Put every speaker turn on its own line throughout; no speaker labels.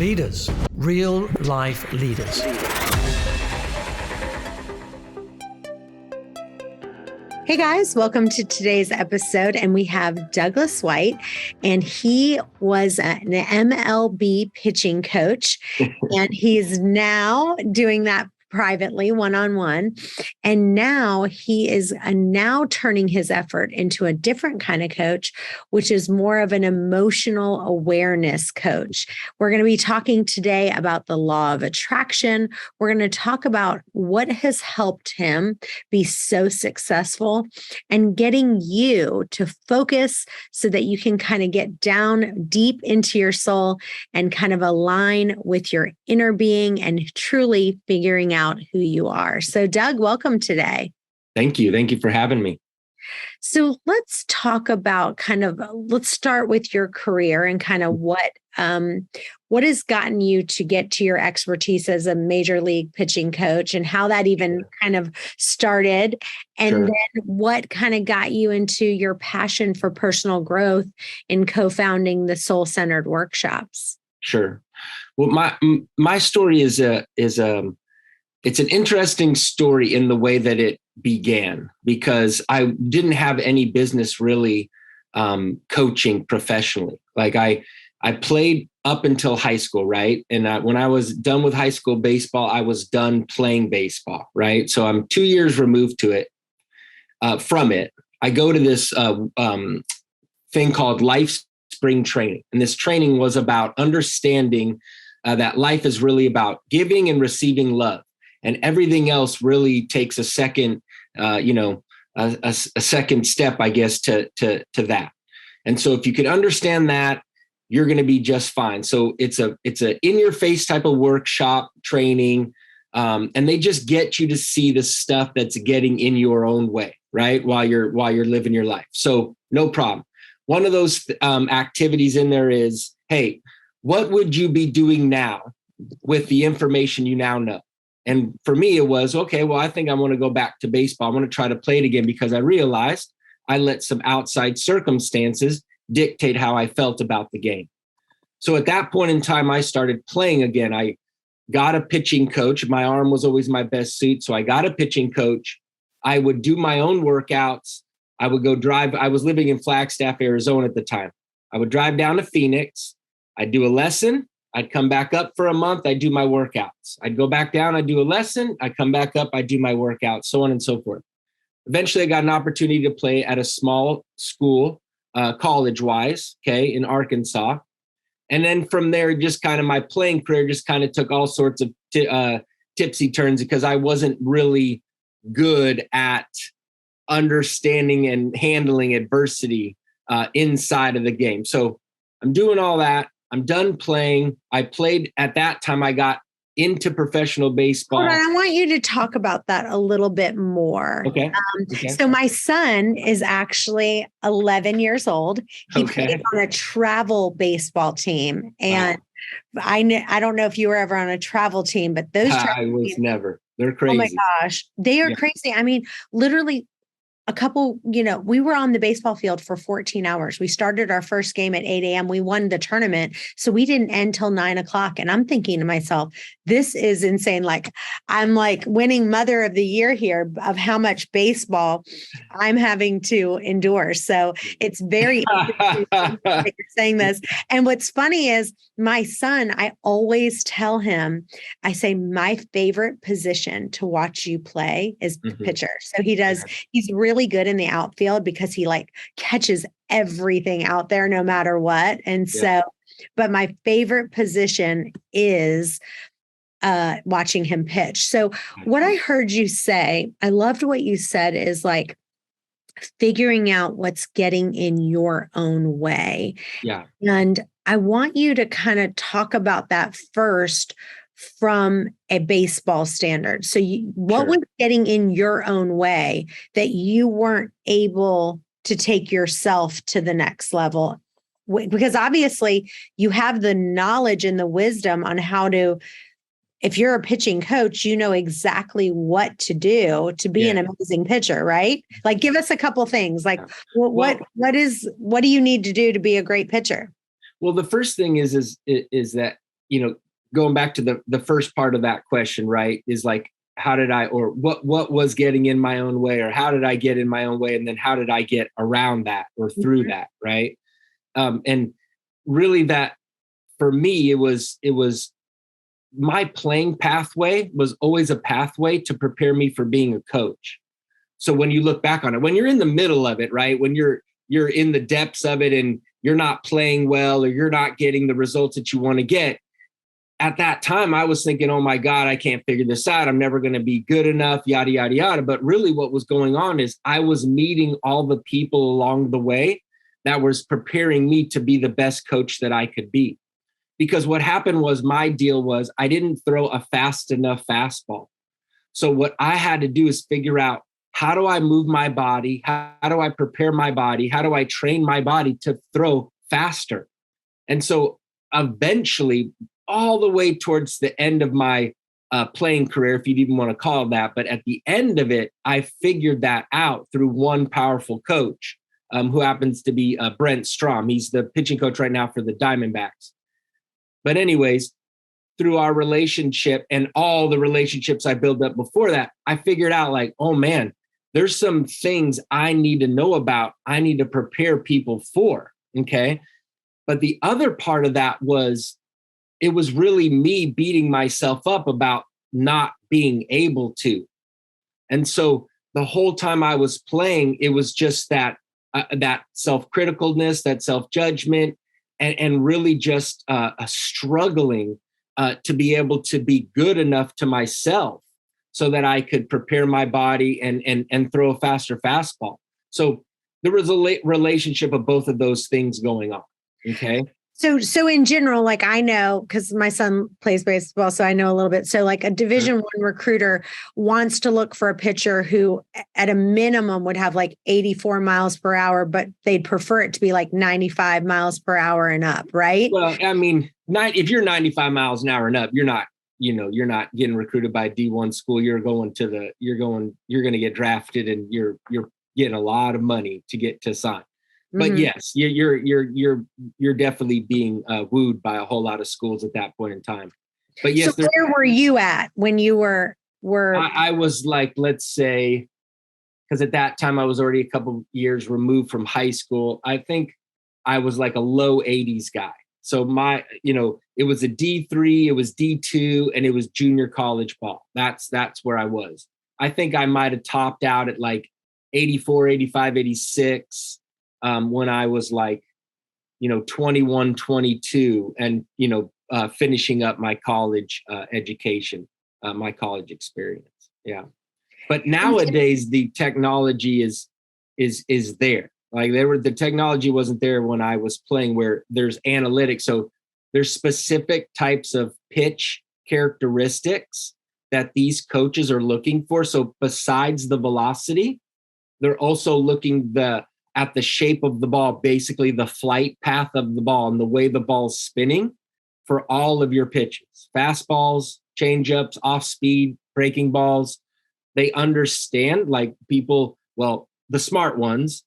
Leaders, real life leaders.
Hey guys, welcome to today's episode. And we have Douglas White, and he was an MLB pitching coach, and he's now doing that privately, one-on-one. And now he is now turning his effort into a different kind of coach, which is more of an emotional awareness coach. We're going to be talking today about the law of attraction. We're going to talk about what has helped him be so successful and getting you to focus so that you can kind of get down deep into your soul and kind of align with your inner being and truly figuring out who you are. So Doug, welcome today.
Thank you. Thank you for having me.
So let's talk about let's start with your career and kind of what has gotten you to get to your expertise as a major league pitching coach and how that even kind of started. And then what kind of got you into your passion for personal growth in co-founding the Soul-Centered Workshops.
Sure. Well, my story it's an interesting story in the way that it began, because I didn't have any business really coaching professionally. Like I played up until high school, right? And when I was done with high school baseball, I was done playing baseball, right? So I'm 2 years removed from it. I go to this thing called Life Spring Training. And this training was about understanding that life is really about giving and receiving love. And everything else really takes a second, a second step, I guess, to that. And so if you could understand that, you're going to be just fine. So it's a in your face type of workshop training. And they just get you to see the stuff that's getting in your own way, right? While you're living your life. So no problem. One of those activities in there is, hey, what would you be doing now with the information you now know? And for me, it was, okay, well, I think I want to go back to baseball. I want to try to play it again, because I realized I let some outside circumstances dictate how I felt about the game. So at that point in time, I started playing again. I got a pitching coach. My arm was always my best suit. So I got a pitching coach. I would do my own workouts. I would go drive. I was living in Flagstaff, Arizona at the time. I would drive down to Phoenix. I'd do a lesson. I'd come back up for a month. I'd do my workouts. I'd go back down. I'd do a lesson. I'd come back up. I'd do my workouts, so on and so forth. Eventually, I got an opportunity to play at a small school, college-wise, in Arkansas. And then from there, just kind of my playing career just kind of took all sorts of tipsy turns, because I wasn't really good at understanding and handling adversity inside of the game. So I'm doing all that. I'm done playing. I played at that time. I got into professional baseball.
Hold on, I want you to talk about that a little bit more.
Okay.
So my son is actually 11 years old. He played on a travel baseball team. And I don't know if you were ever on a travel team, but those
I was
teams,
never. They're crazy.
Oh my gosh. They are crazy. I mean, literally we were on the baseball field for 14 hours. We started our first game at 8 a.m. We won the tournament. So we didn't end till 9 o'clock. And I'm thinking to myself, this is insane. Like, I'm like winning Mother of the Year here of how much baseball I'm having to endure. So it's very interesting that you're saying this. And what's funny is my son, I always tell him, I say, my favorite position to watch you play is pitcher. So he's really good in the outfield because he catches everything out there no matter what. And so, but my favorite position is watching him pitch. So what I heard you say, I loved what you said, is figuring out what's getting in your own way.
Yeah.
And I want you to kind of talk about that first from a baseball standard. So what was getting in your own way that you weren't able to take yourself to the next level? Because obviously you have the knowledge and the wisdom on how to, if you're a pitching coach, you know exactly what to do to be an amazing pitcher, right? Give us a couple things. What do you need to do to be a great pitcher?
Well, the first thing is that going back to the first part of that question, right, is like, how did I, or what was getting in my own way, or how did I get in my own way? And then how did I get around that or through that? Right. And really that for me, it was my playing pathway was always a pathway to prepare me for being a coach. So when you look back on it, when you're in the middle of it, right, when you're in the depths of it and you're not playing well, or you're not getting the results that you want to get, at that time, I was thinking, oh my God, I can't figure this out. I'm never going to be good enough, yada, yada, yada. But really what was going on is I was meeting all the people along the way that was preparing me to be the best coach that I could be. Because what happened was, my deal was I didn't throw a fast enough fastball. So what I had to do is figure out, how do I move my body? How do I prepare my body? How do I train my body to throw faster? And so eventually, all the way towards the end of my playing career, if you'd even want to call it that, but at the end of it, I figured that out through one powerful coach who happens to be Brent Strom. He's the pitching coach right now for the Diamondbacks. But anyways, through our relationship and all the relationships I built up before that, I figured out like, oh man, there's some things I need to know about. I need to prepare people for. Okay. But the other part of that was, it was really me beating myself up about not being able to. And so the whole time I was playing, it was just that self-criticalness, that self-judgment, and really just a struggling to be able to be good enough to myself so that I could prepare my body and throw a faster fastball. So there was a relationship of both of those things going on. Okay.
So in general, like I know, because my son plays baseball, so I know a little bit. So like a Division I recruiter wants to look for a pitcher who at a minimum would have like 84 miles per hour, but they'd prefer it to be like 95 miles per hour and up, right?
Well, I mean, if you're 95 miles an hour and up, you're not getting recruited by a D1 school. You're going to get drafted, and you're getting a lot of money to get to sign. But yes, you're definitely being wooed by a whole lot of schools at that point in time. But yes,
so where were you at when you were?
I was like, let's say, because at that time I was already a couple years removed from high school. I think I was like a low 80s guy. So it was a D3, it was D2, and it was junior college ball. That's where I was. I think I might have topped out at like 84, 85, 86. When I was like, 21, 22, and, finishing up my college education, my college experience. Yeah. But nowadays the technology is there. Like the technology wasn't there when I was playing, where there's analytics. So there's specific types of pitch characteristics that these coaches are looking for. So besides the velocity, they're also looking at the shape of the ball, basically the flight path of the ball and the way the ball's spinning for all of your pitches, fastballs, changeups, off speed, breaking balls. They understand, like people, well, the smart ones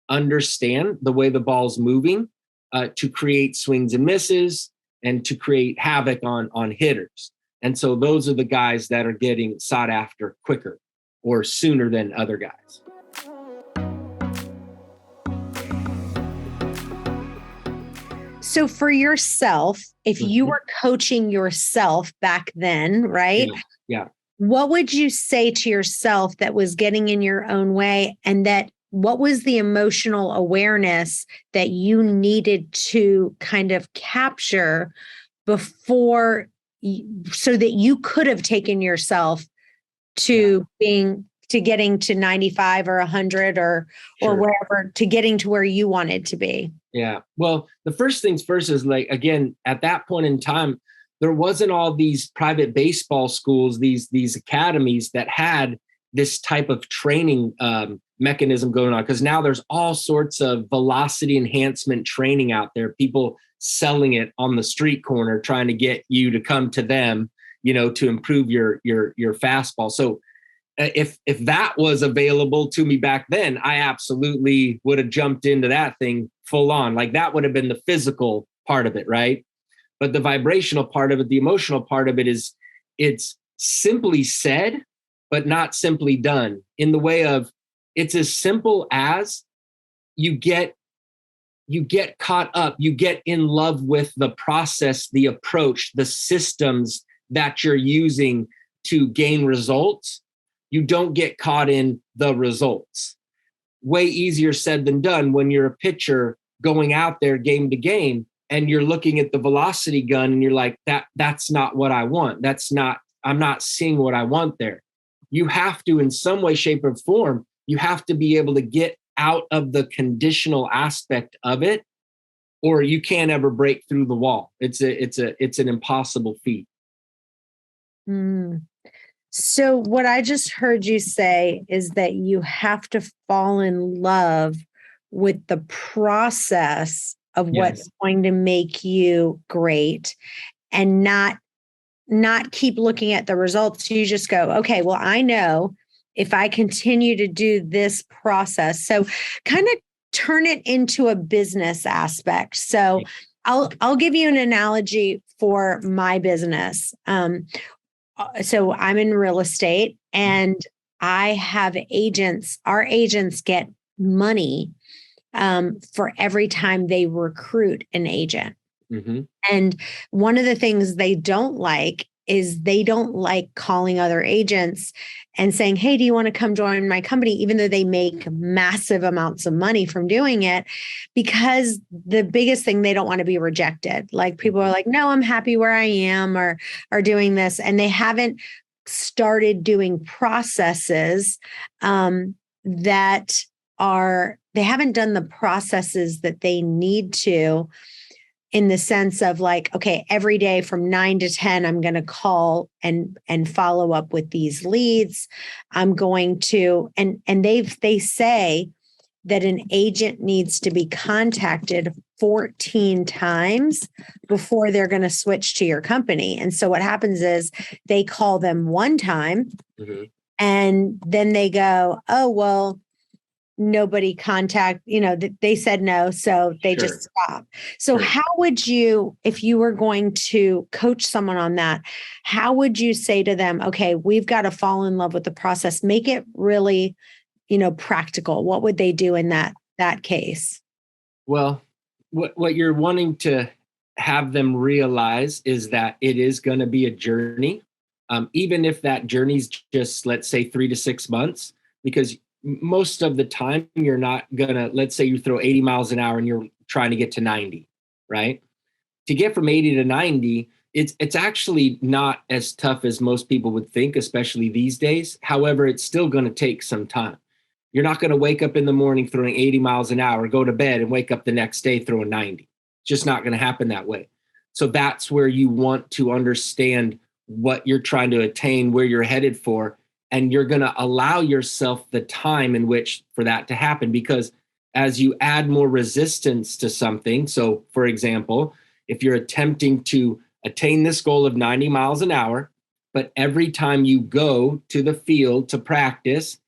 understand the way the ball's moving to create swings and misses and to create havoc on hitters. And so those are the guys that are getting sought after quicker or sooner than other guys.
So for yourself, if you were coaching yourself back then, right?
Yeah.
What would you say to yourself that was getting in your own way, and what was the emotional awareness that you needed to kind of capture before, so that you could have taken yourself to getting to 95 or 100 or wherever, to getting to where you wanted to be?
Yeah. Well, the first things first is, like, again, at that point in time, there wasn't all these private baseball schools, these academies that had this type of training mechanism going on. Because now there's all sorts of velocity enhancement training out there, people selling it on the street corner, trying to get you to come to them, to improve your fastball. So if that was available to me back then, I absolutely would have jumped into that thing full on. Like that would have been the physical part of it, right? But the vibrational part of it, the emotional part of it is it's simply said, but not simply done, in the way of it's as simple as you get caught up, you get in love with the process, the approach, the systems that you're using to gain results. You don't get caught in the results. Way easier said than done when you're a pitcher going out there game to game and you're looking at the velocity gun and you're like, that's not what I want. I'm not seeing what I want there. You have to, in some way, shape, or form, you have to be able to get out of the conditional aspect of it, or you can't ever break through the wall. It's an impossible feat.
So what I just heard you say is that you have to fall in love with the process of what's going to make you great, and not keep looking at the results. You just go, okay, well, I know if I continue to do this process. So kind of turn it into a business aspect. So I'll give you an analogy for my business. So I'm in real estate and I have agents. Our agents get money for every time they recruit an agent. Mm-hmm. And one of the things they don't like is they don't like calling other agents and saying, hey, do you want to come join my company? Even though they make massive amounts of money from doing it, because the biggest thing, they don't want to be rejected. Like people are like, no, I'm happy where I am, or doing this. And they haven't started doing processes they haven't done the processes that they need to, in the sense of like, okay, every day from 9 to 10, I'm going to call and follow up with these leads. I'm going to, and they say that an agent needs to be contacted 14 times before they're going to switch to your company. And so what happens is they call them one time, mm-hmm. and then they go, oh, well, nobody they said no, so they just stop. So how would you, if you were going to coach someone on that, how would you say to them, okay, we've got to fall in love with the process, make it really, practical? What would they do in that case?
Well, what you're wanting to have them realize is that it is going to be a journey, even if that journey's just, let's say, 3 to 6 months, because most of the time you're not gonna, let's say you throw 80 miles an hour and you're trying to get to 90, right? To get from 80 to 90, it's actually not as tough as most people would think, especially these days. However, it's still going to take some time. You're not going to wake up in the morning throwing 80 miles an hour, go to bed, and wake up the next day throwing 90. It's just not going to happen that way. So that's where you want to understand what you're trying to attain, where you're headed for, and you're going to allow yourself the time in which for that to happen. Because as you add more resistance to something, so for example, if you're attempting to attain this goal of 90 miles an hour, but every time you go to the field to practice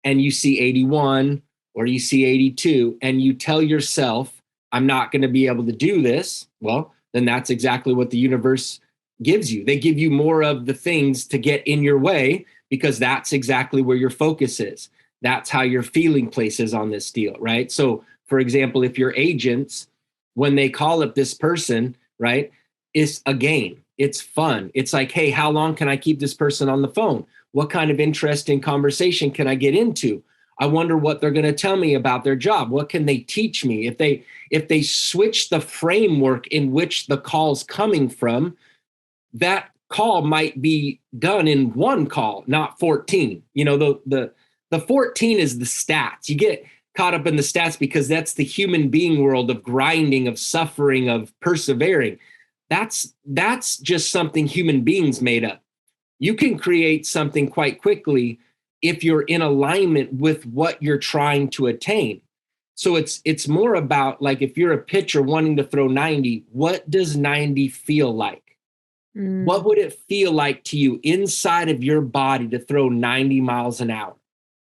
and you see 81 or you see 82 and you tell yourself, I'm not going to be able to do this, well, then that's exactly what the universe gives you. They give you more of the things to get in your way, because that's exactly where your focus is. That's how your feeling places on this deal, right? So, for example, if your agents, when they call up this person, right, it's a game. It's fun. It's like, hey, how long can I keep this person on the phone? What kind of interesting conversation can I get into? I wonder what they're going to tell me about their job. What can they teach me? If they switch the framework in which the call's coming from, that call might be done in one call, not 14. The 14 is the stats. You get caught up in the stats because that's the human being world of grinding, of suffering, of persevering. That's just something human beings made up. You can create something quite quickly if you're in alignment with what you're trying to attain. So it's more about, like, if you're a pitcher wanting to throw 90, what does 90 feel like? What would it feel like to you inside of your body to throw 90 miles an hour?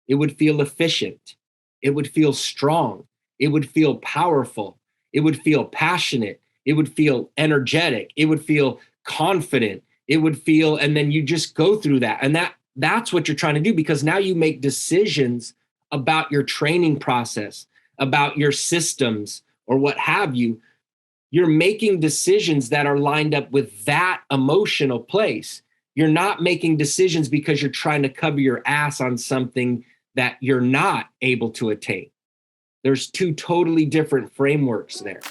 It would feel efficient. It would feel strong. It would feel powerful. It would feel passionate. It would feel energetic. It would feel confident. It would feel, and then you just go through that. And that's what you're trying to do, because now you make decisions about your training process, about your systems or what have you. You're making decisions that are lined up with that emotional place. You're not making decisions because you're trying to cover your ass on something that you're not able to attain. There's two totally different frameworks there.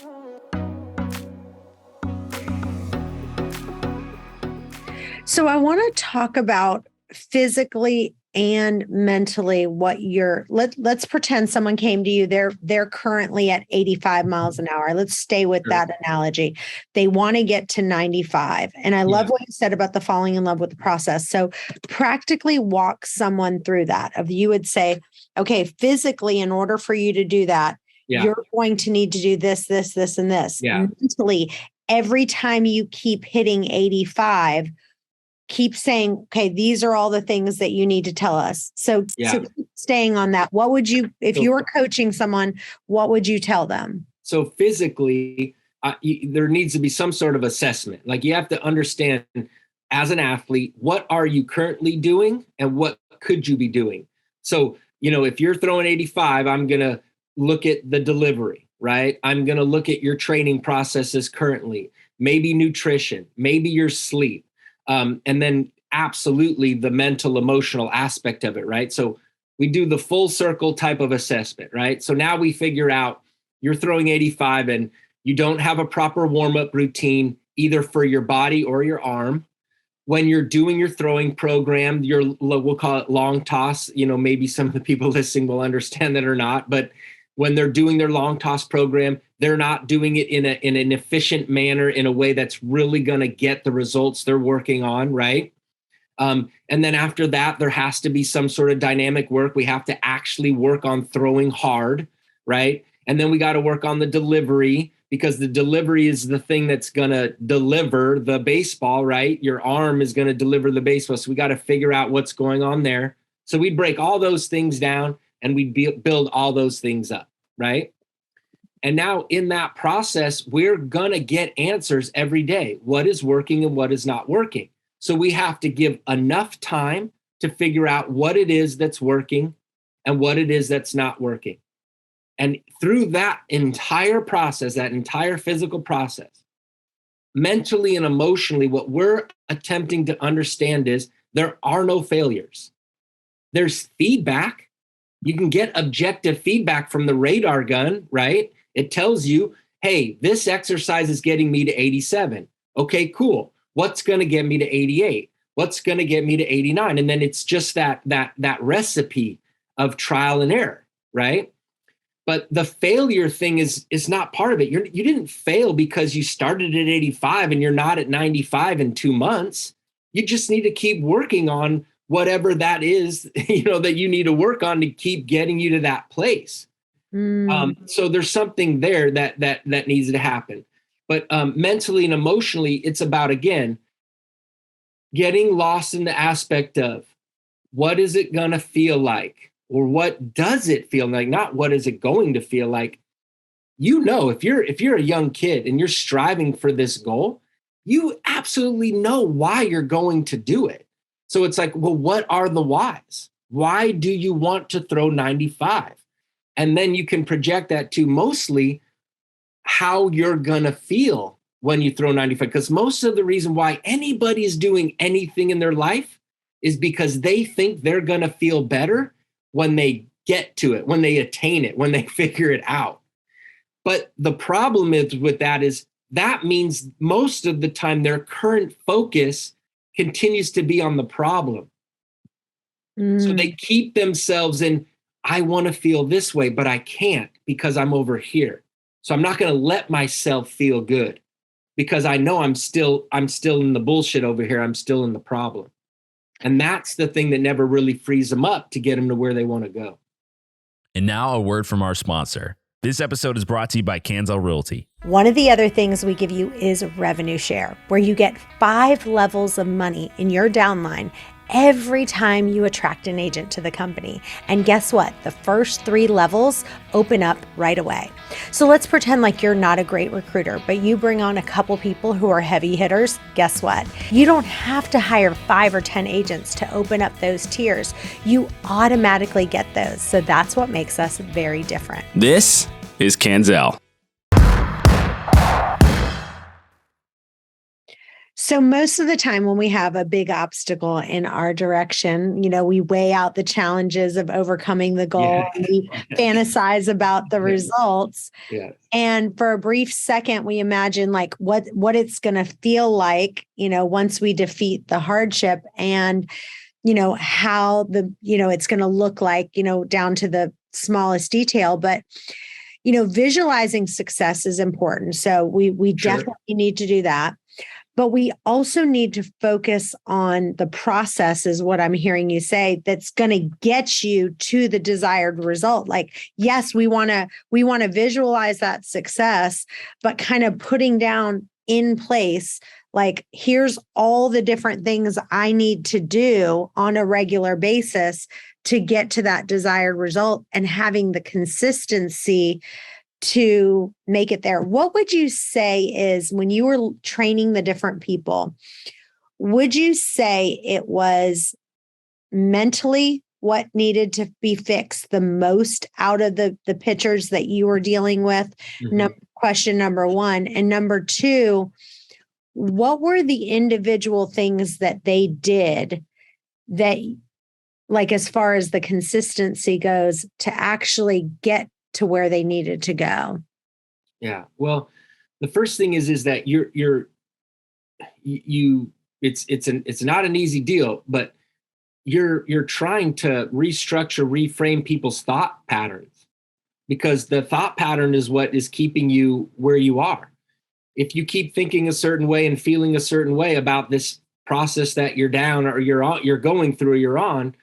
So I want to talk about physically and mentally what let's pretend someone came to you. They're currently at 85 miles an hour. Let's stay with that analogy. They want to get to 95. And I love what you said about the falling in love with the process. So practically walk someone through that. You would say, okay, physically, in order for you to do that, you're going to need to do this, this, this, and this. Mentally, every time you keep hitting 85, keep saying, okay, these are all the things that you need to tell us. So keep staying on that. What would you, if you were coaching someone, what would you tell them?
So physically, there needs to be some sort of assessment. Like, you have to understand, as an athlete, what are you currently doing and what could you be doing? So, if you're throwing 85, I'm going to look at the delivery, right? I'm going to look at your training processes currently, maybe nutrition, maybe your sleep. And then absolutely the mental, emotional aspect of it, right? So we do the full circle type of assessment, right? So now we figure out you're throwing 85 and you don't have a proper warm-up routine, either for your body or your arm. When you're doing your throwing program, we'll call it long toss. Maybe some of the people listening will understand that or not, but when they're doing their long toss program, they're not doing it in an efficient manner, in a way that's really going to get the results they're working on, right? And then after that, there has to be some sort of dynamic work. We have to actually work on throwing hard, right? And then we got to work on the delivery, because the delivery is the thing that's going to deliver the baseball, right? Your arm is going to deliver the baseball. So we got to figure out what's going on there. So we break all those things down and we build all those things up, right? And now in that process, we're going to get answers every day. What is working and what is not working? So we have to give enough time to figure out what it is that's working and what it is that's not working. And through that entire process, that entire physical process, mentally and emotionally, what we're attempting to understand is there are no failures. There's feedback. You can get objective feedback from the radar gun, right? It tells you, hey, this exercise is getting me to 87. Okay, cool. What's going to get me to 88? What's going to get me to 89? And then it's just that recipe of trial and error, right? But the failure thing is not part of it. You didn't fail because you started at 85 and you're not at 95 in 2 months. You just need to keep working on whatever that is, that you need to work on to keep getting you to that place. So there's something there that needs to happen. But mentally and emotionally, it's about, again, getting lost in the aspect of what is it going to feel like? Or what does it feel like? Not what is it going to feel like. If you're a young kid and you're striving for this goal, you absolutely know why you're going to do it. So it's like, well, what are the whys? Why do you want to throw 95? And then you can project that to mostly how you're going to feel when you throw 95. Because most of the reason why anybody is doing anything in their life is because they think they're going to feel better when they get to it, when they attain it, when they figure it out. But the problem is with that is that means most of the time their current focus continues to be on the problem. So they keep themselves in, I want to feel this way, but I can't because I'm over here. So I'm not going to let myself feel good because I know I'm still in the bullshit over here. I'm still in the problem. And that's the thing that never really frees them up to get them to where they want to go.
And now a word from our sponsor. This episode is brought to you by Chantel Realty.
One of the other things we give you is revenue share, where you get 5 levels of money in your downline every time you attract an agent to the company. And guess what? The first 3 levels open up right away. So let's pretend like you're not a great recruiter, but you bring on a couple people who are heavy hitters. Guess what? You don't have to hire 5 or 10 agents to open up those tiers. You automatically get those. So that's what makes us very different.
This is Chantel.
So most of the time when we have a big obstacle in our direction, we weigh out the challenges of overcoming the goal.
Yeah.
And we fantasize about the results.
Yeah.
And for a brief second, we imagine like what it's going to feel like, once we defeat the hardship, and, how it's going to look like, down to the smallest detail. But visualizing success is important. So we
Sure.
definitely need to do that. But we also need to focus on the process, is what I'm hearing you say, that's going to get you to the desired result. Like, yes, we want to visualize that success, but kind of putting down in place, like, here's all the different things I need to do on a regular basis to get to that desired result, and having the consistency to make it there. What would you say is, when you were training the different people, would you say it was mentally what needed to be fixed the most out of the pitchers that you were dealing with?
Mm-hmm.
Question number 1. And number 2, what were the individual things that they did that, like, as far as the consistency goes, to actually get to where they needed to go?
Yeah. Well, the first thing is that it's not an easy deal, but you're trying to restructure, reframe people's thought patterns, because the thought pattern is what is keeping you where you are. If you keep thinking a certain way and feeling a certain way about this process that you're down, or you're going through, or you're on,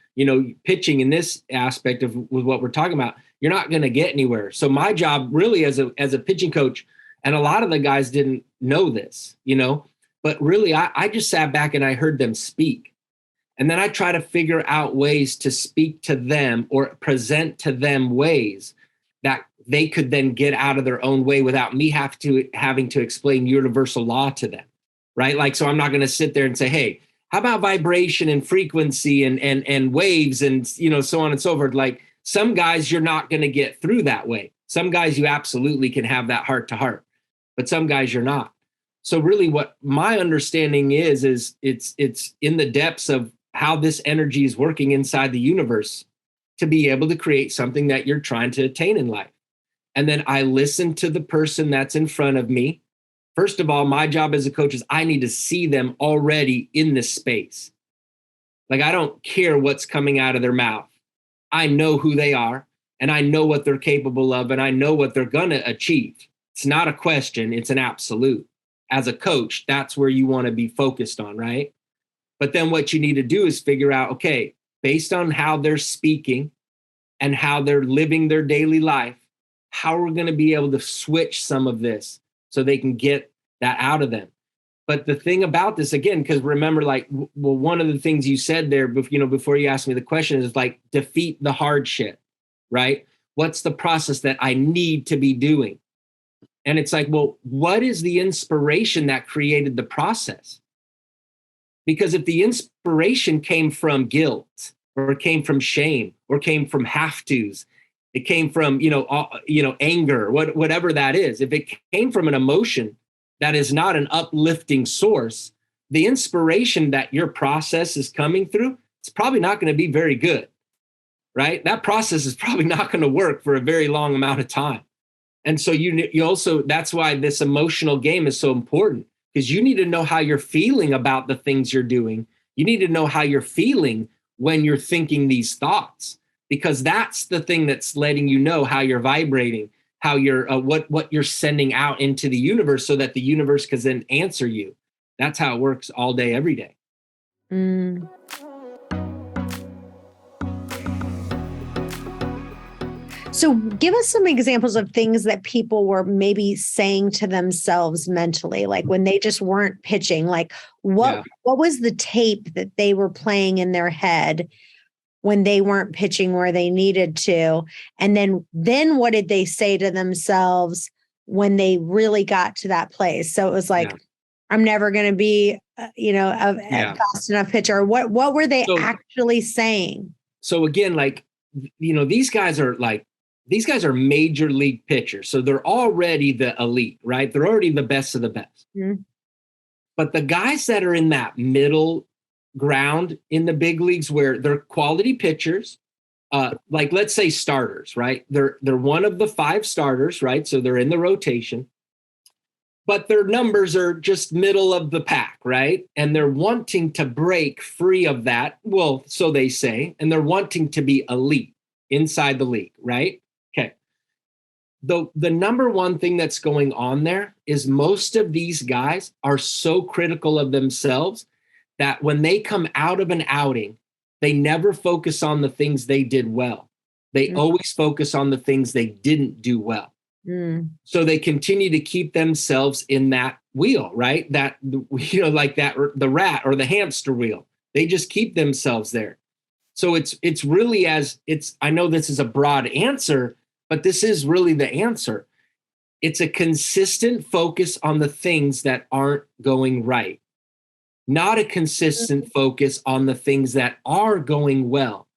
pitching in this aspect of with what we're talking about, you're not going to get anywhere. So my job really as a pitching coach, and a lot of the guys didn't know this, but really I just sat back and I heard them speak. And then I try to figure out ways to speak to them or present to them ways that they could then get out of their own way without me having to explain universal law to them, right? Like, so I'm not going to sit there and say, hey, how about vibration and frequency and waves and, so on and so forth. Like, some guys you're not going to get through that way. Some guys you absolutely can have that heart to heart, but some guys you're not. So really what my understanding is it's in the depths of how this energy is working inside the universe to be able to create something that you're trying to attain in life. And then I listen to the person that's in front of me. First of all, my job as a coach is I need to see them already in this space. Like, I don't care what's coming out of their mouth. I know who they are, and I know what they're capable of, and I know what they're going to achieve. It's not a question, it's an absolute. As a coach, that's where you want to be focused on, right? But then what you need to do is figure out, okay, based on how they're speaking and how they're living their daily life, how we're going to be able to switch some of this so they can get that out of them. But the thing about this, again, because remember, like, well, one of the things you said there, before you asked me the question, is like, defeat the hardship, right? What's the process that I need to be doing? And it's like, well, what is the inspiration that created the process? Because if the inspiration came from guilt, or it came from shame, or came from have-tos, it came from, anger, whatever that is, if it came from an emotion that is not an uplifting source, the inspiration that your process is coming through, it's probably not going to be very good, right? That process is probably not going to work for a very long amount of time. And so you also, that's why this emotional game is so important, because you need to know how you're feeling about the things you're doing. You need to know how you're feeling when you're thinking these thoughts, because that's the thing that's letting you know how you're vibrating, how you're what you're sending out into the universe, so that the universe can then answer you. That's how it works all day, every day.
So give us some examples of things that people were maybe saying to themselves mentally, like when they just weren't pitching, like what was the tape that they were playing in their head when they weren't pitching where they needed to? And then what did they say to themselves when they really got to that place? So it was like, I'm never going to be, a fast enough pitcher. What were they actually saying?
So again, like, these guys are major league pitchers. So they're already the elite, right? They're already the best of the best. Mm-hmm. But the guys that are in that middle ground in the big leagues where they're quality pitchers, like let's say starters, right? They're one of the 5 starters, right? So they're in the rotation, but their numbers are just middle of the pack, right? And they're wanting to break free of that. Well, so they say, and they're wanting to be elite inside the league, right? Okay. The number one thing that's going on there is most of these guys are so critical of themselves that when they come out of an outing, they never focus on the things they did well. They always focus on the things they didn't do well. So they continue to keep themselves in that wheel, right? That, like that, the rat or the hamster wheel. They just keep themselves there. So it's really I know this is a broad answer, but this is really the answer. It's a consistent focus on the things that aren't going right, not a consistent focus on the things that are going well.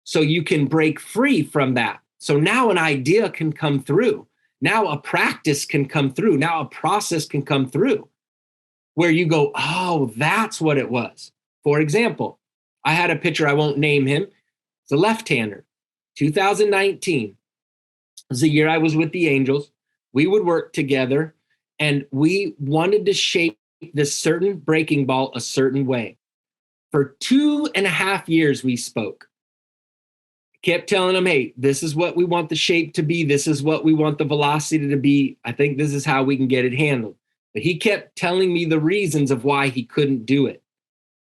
So you can break free from that. So now an idea can come through. Now a practice can come through. Now a process can come through where you go, oh, that's what it was. For example, I had a pitcher, I won't name him. It's a left-hander, 2019. It was the year I was with the Angels. We would work together and we wanted to shape this certain breaking ball a certain way. For 2.5 years, we spoke. Kept telling him, hey, this is what we want the shape to be. This is what we want the velocity to be. I think this is how we can get it handled. But he kept telling me the reasons of why he couldn't do it.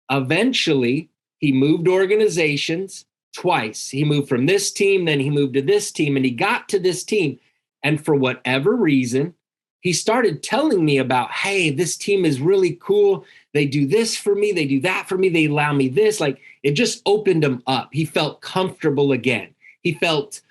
Eventually, he moved organizations twice. He moved from this team, then he moved to this team, and he got to this team. And for whatever reason, he started telling me about, hey, this team is really cool. They do this for me. They do that for me. They allow me this. Like, it just opened him up. He felt comfortable again. He felt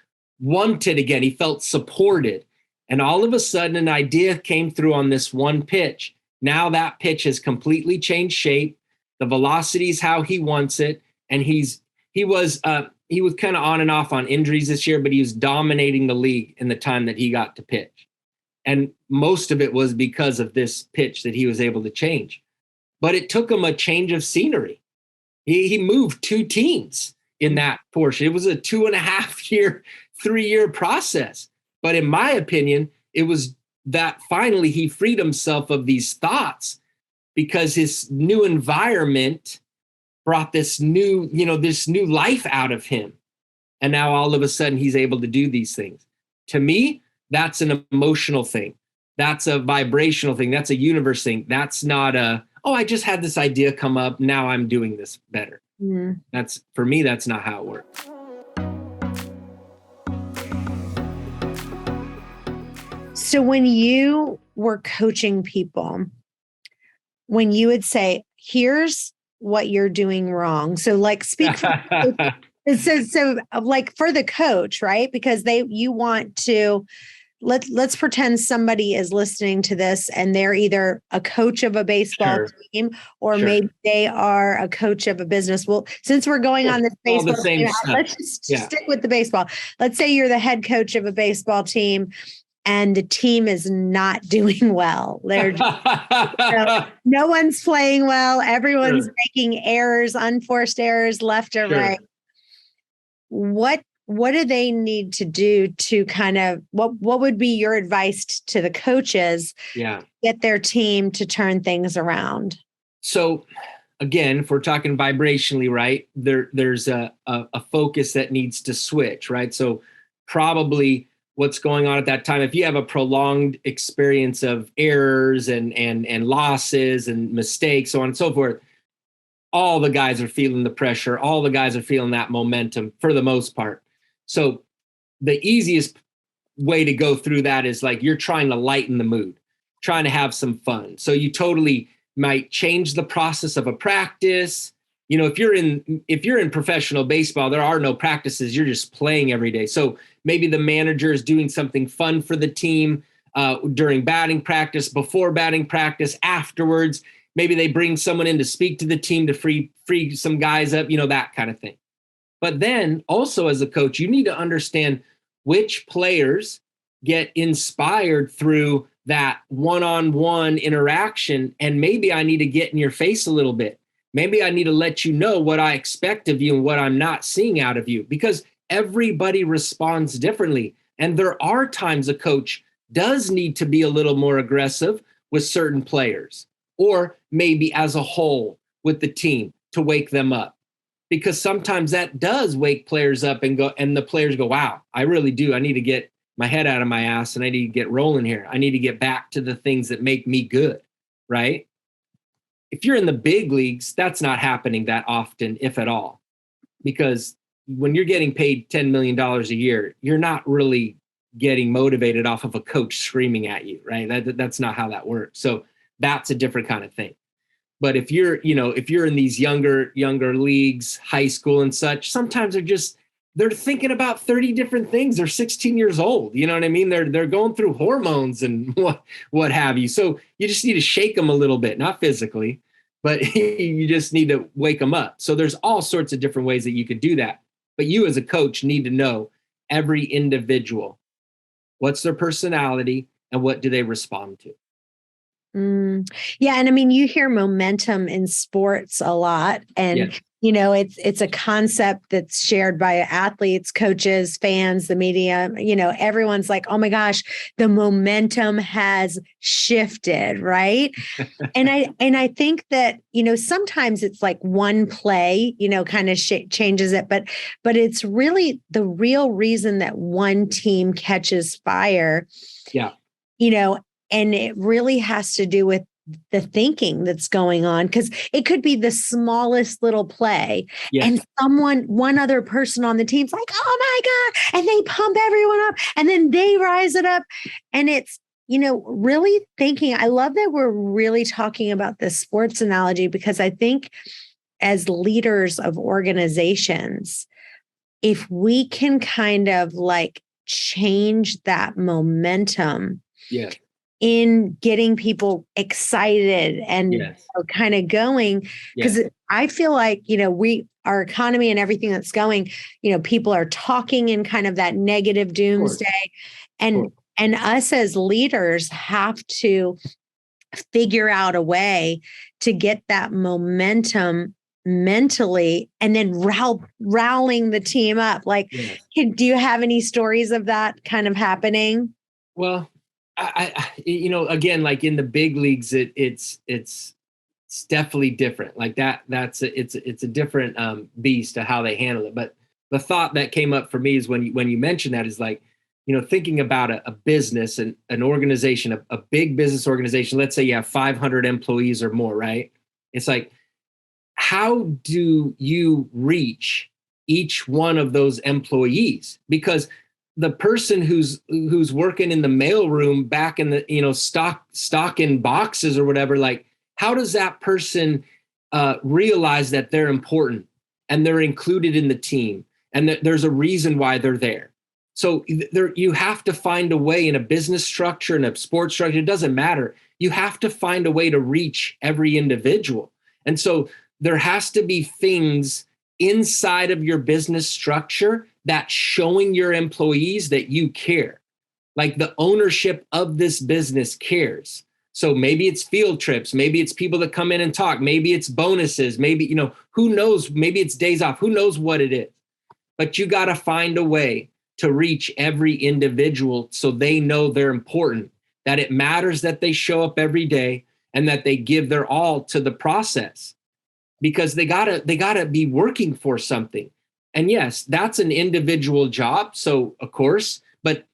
wanted again. He felt supported. And all of a sudden, an idea came through on this one pitch. Now that pitch has completely changed shape. The velocity is how he wants it. And he was kind of on and off on injuries this year, but he was dominating the league in the time that he got to pitch. And most of it was because of this pitch that he was able to change. But it took him a change of scenery. He moved 2 teams in that portion. It was a 2.5 year, 3-year process. But in my opinion, it was that finally he freed himself of these thoughts because his new environment brought this new life out of him. And now all of a sudden he's able to do these things. To me, that's an emotional thing. That's a vibrational thing. That's a universe thing. That's not I just had this idea come up. Now I'm doing this better. For me, that's not how it works.
So when you were coaching people, when you would say, here's what you're doing wrong. So like speak for so like for the coach, right? Because you want to let's pretend somebody is listening to this and they're either a coach of a baseball team or maybe they are a coach of a business. Well, since we're going on this baseball team, let's just stick with the baseball. Let's say you're the head coach of a baseball team and the team is not doing well. They're no one's playing well. Everyone's making errors, unforced errors left or right. What do they need to do to kind of, what would be your advice to the coaches to get their team to turn things around?
So again, if we're talking vibrationally, right, there's a focus that needs to switch, right? So probably what's going on at that time, if you have a prolonged experience of errors and losses and mistakes, so on and so forth, all the guys are feeling the pressure. All the guys are feeling that momentum for the most part. So the easiest way to go through that is like you're trying to lighten the mood, trying to have some fun. So you totally might change the process of a practice. You know, if you're in professional baseball, there are no practices. You're just playing every day. So maybe the manager is doing something fun for the team during batting practice, before batting practice, afterwards. Maybe they bring someone in to speak to the team to free some guys up, you know, that kind of thing. But then also as a coach, you need to understand which players get inspired through that one-on-one interaction. And maybe I need to get in your face a little bit. Maybe I need to let you know what I expect of you and what I'm not seeing out of you, because everybody responds differently. And there are times a coach does need to be a little more aggressive with certain players, or maybe as a whole with the team to wake them up, because sometimes that does wake players up and the players go, wow, I really do. I need to get my head out of my ass and I need to get rolling here. I need to get back to the things that make me good, right? If you're in the big leagues, that's not happening that often, if at all, because when you're getting paid $10 million a year, you're not really getting motivated off of a coach screaming at you, right? That's not how that works. So that's a different kind of thing. But if you're in these younger leagues, high school and such, sometimes they're thinking about 30 different things. They're 16 years old. You know what I mean? They're going through hormones and what have you. So you just need to shake them a little bit, not physically, but you just need to wake them up. So there's all sorts of different ways that you could do that. But you as a coach need to know every individual. What's their personality and what do they respond to?
Yeah. And I mean, you hear momentum in sports a lot, and
Yes.
you know, it's a concept that's shared by athletes, coaches, fans, the media. You know, everyone's like, oh my gosh, the momentum has shifted, right? and I think that, you know, sometimes it's like one play, you know, kind of changes it, but it's really the real reason that one team catches fire.
Yeah.
You know, and it really has to do with the thinking that's going on, because it could be the smallest little play.
Yes.
And one other person on the team's like, oh my God. And they pump everyone up and then they rise it up. And it's, you know, really thinking. I love that we're really talking about this sports analogy, because I think as leaders of organizations, if we can kind of like change that momentum,
Yes.
in getting people excited and
Yes.
kind of going, because
Yes.
I feel like, you know, our economy and everything that's going, you know, people are talking in kind of that negative doomsday, and us as leaders have to figure out a way to get that momentum mentally, and then rallying the team up. Like,
Yes.
do you have any stories of that kind of happening?
Well, I you know, again, like in the big leagues, it's definitely different. Like it's a different beast to how they handle it. But the thought that came up for me is when you mentioned that is like, you know, thinking about a business and an organization, a big business organization. Let's say you have 500 employees or more, right? It's like, how do you reach each one of those employees? Because the person who's working in the mailroom back in the, you know, stocking boxes or whatever, like, how does that person realize that they're important and they're included in the team and that there's a reason why they're there? So you have to find a way in a business structure and a sports structure. It doesn't matter. You have to find a way to reach every individual. And so there has to be things inside of your business structure that's showing your employees that you care. Like the ownership of this business cares. So maybe it's field trips, maybe it's people that come in and talk, maybe it's bonuses, maybe, you know, who knows, maybe it's days off, who knows what it is. But you got to find a way to reach every individual so they know they're important, that it matters that they show up every day and that they give their all to the process, because they gotta be working for something. And yes, that's an individual job. So of course, but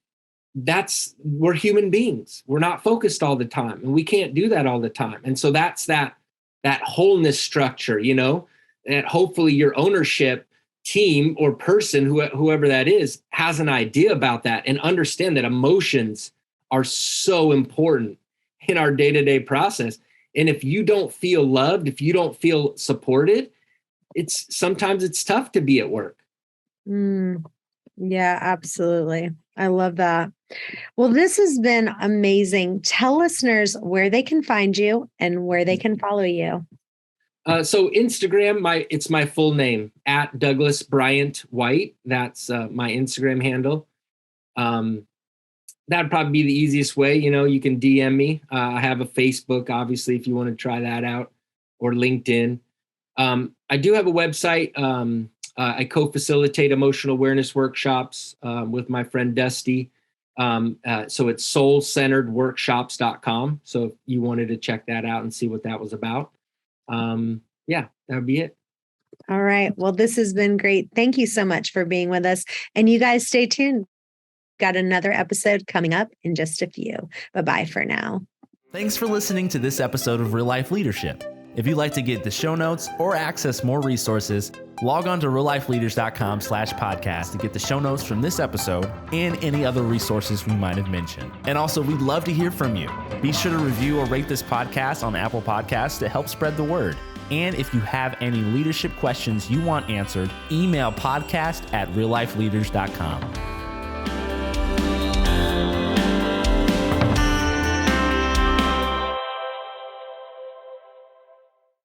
we're human beings. We're not focused all the time, and we can't do that all the time. And so that's that wholeness structure, you know, and hopefully your ownership team or person, whoever that is, has an idea about that and understand that emotions are so important in our day-to-day process. And if you don't feel loved, if you don't feel supported, sometimes it's tough to be at work.
Yeah, absolutely. I love that. Well, this has been amazing. Tell listeners where they can find you and where they can follow you.
So Instagram, it's my full name, at Douglas Bryant White. That's my Instagram handle. That'd probably be the easiest way. You can DM me. I have a Facebook, obviously, if you want to try that out, or LinkedIn. I do have a website. I co-facilitate emotional awareness workshops with my friend Dusty. So it's soulcenteredworkshops.com. So if you wanted to check that out and see what that was about. Yeah, that would be it.
All right. Well, this has been great. Thank you so much for being with us. And you guys stay tuned. Got another episode coming up in just a few. Bye-bye for now.
Thanks for listening to this episode of Real Life Leadership. If you'd like to get the show notes or access more resources, log on to reallifeleaders.com/podcast to get the show notes from this episode and any other resources we might have mentioned. And also, we'd love to hear from you. Be sure to review or rate this podcast on Apple Podcasts to help spread the word. And if you have any leadership questions you want answered, email podcast@reallifeleaders.com.